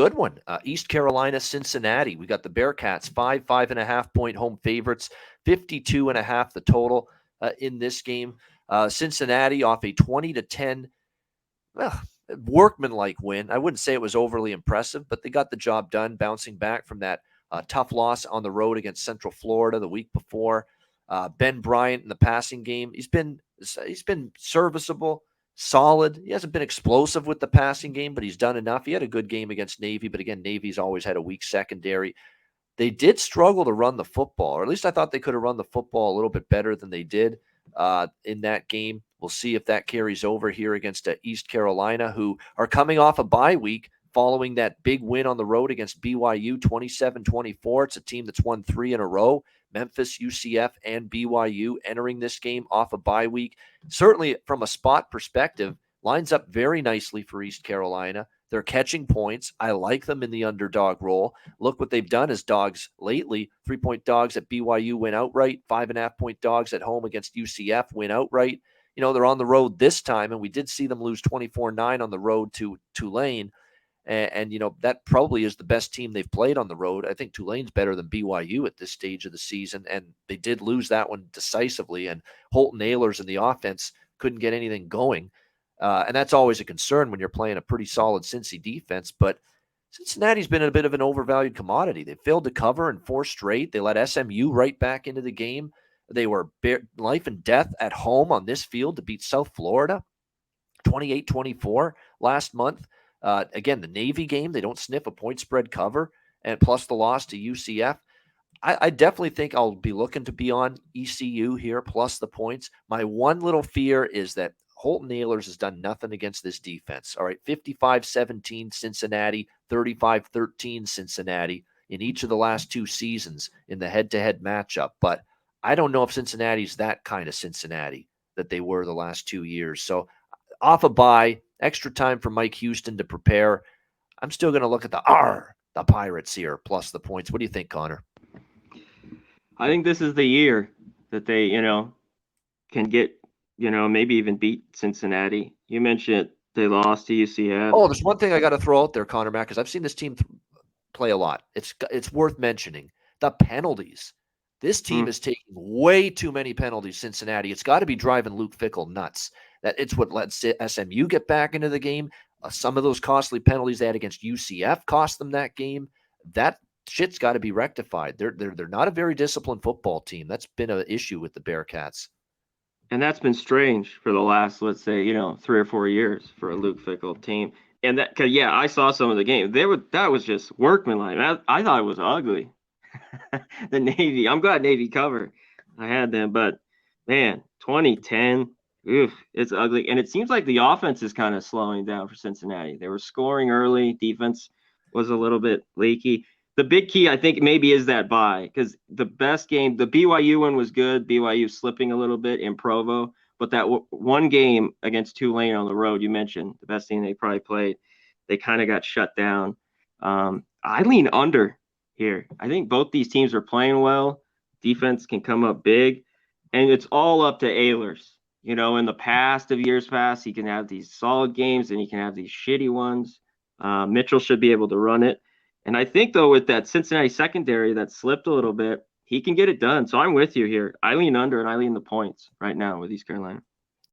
good one. East Carolina, Cincinnati. We got the Bearcats, 5.5-point home favorites, 52.5 the total in this game. Cincinnati off a 20-10 workmanlike win. I wouldn't say it was overly impressive, but they got the job done, bouncing back from that tough loss on the road against Central Florida the week before. Ben Bryant in the passing game, he's been serviceable, solid. He hasn't been explosive with the passing game, but he's done enough. He had a good game against Navy, but again, Navy's always had a weak secondary. They did struggle to run the football, or at least I thought they could have run the football a little bit better than they did in that game. We'll see if that carries over here against East Carolina, who are coming off a bye week following that big win on the road against BYU, 27-24. It's a team that's won 3 in a row. Memphis, UCF, and BYU entering this game off a bye week. Certainly from a spot perspective, lines up very nicely for East Carolina. They're catching points. I like them in the underdog role. Look what they've done as dogs lately. 3-point dogs at BYU win outright. 5.5-point dogs at home against UCF win outright. You know, they're on the road this time, and we did see them lose 24-9 on the road to Tulane. And, you know, that probably is the best team they've played on the road. I think Tulane's better than BYU at this stage of the season, and they did lose that one decisively, and Holton Ahlers in the offense couldn't get anything going. And that's always a concern when you're playing a pretty solid Cincy defense. But Cincinnati's been a bit of an overvalued commodity. They failed to cover in 4 straight. They let SMU right back into the game. They were life and death at home on this field to beat South Florida 28-24 last month. Again, the Navy game, they don't sniff a point spread cover, and plus the loss to UCF. I definitely think I'll be looking to be on ECU here, plus the points. My one little fear is that Holton Ahlers has done nothing against this defense. All right, 55-17 Cincinnati, 35-13 Cincinnati in each of the last 2 seasons in the head-to-head matchup. But I don't know if Cincinnati's that kind of Cincinnati that they were the last 2 years. So off a bye, extra time for Mike Houston to prepare. I'm still going to look at the Pirates here, plus the points. What do you think, Connor? I think this is the year that they, can get, maybe even beat Cincinnati. You mentioned they lost to UCF. Oh, there's one thing I got to throw out there, Connor, Mac, because I've seen this team play a lot. It's worth mentioning. The penalties. This team is taking way too many penalties, Cincinnati. It's got to be driving Luke Fickell nuts. It's what let SMU get back into the game. Some of those costly penalties they had against UCF cost them that game. That shit's got to be rectified. They're not a very disciplined football team. That's been an issue with the Bearcats. And that's been strange for the last, let's say, 3 or 4 years for a Luke Fickell team. And that, cause I saw some of the game. That was just workmanlike. I thought it was ugly. The Navy. I'm glad Navy covered. I had them, but man, 2010. Oof, it's ugly. And it seems like the offense is kind of slowing down for Cincinnati. They were scoring early. Defense was a little bit leaky. The big key, I think, maybe is that bye, because the best game, the BYU one was good. BYU slipping a little bit in Provo, but that one game against Tulane on the road, you mentioned the best team they probably played, they kind of got shut down. I lean under here. I think both these teams are playing well. Defense can come up big, and it's all up to Ahlers. In the years past, he can have these solid games and he can have these shitty ones. Mitchell should be able to run it. And I think, though, with that Cincinnati secondary that slipped a little bit, he can get it done. So I'm with you here. I lean under and I lean the points right now with East Carolina.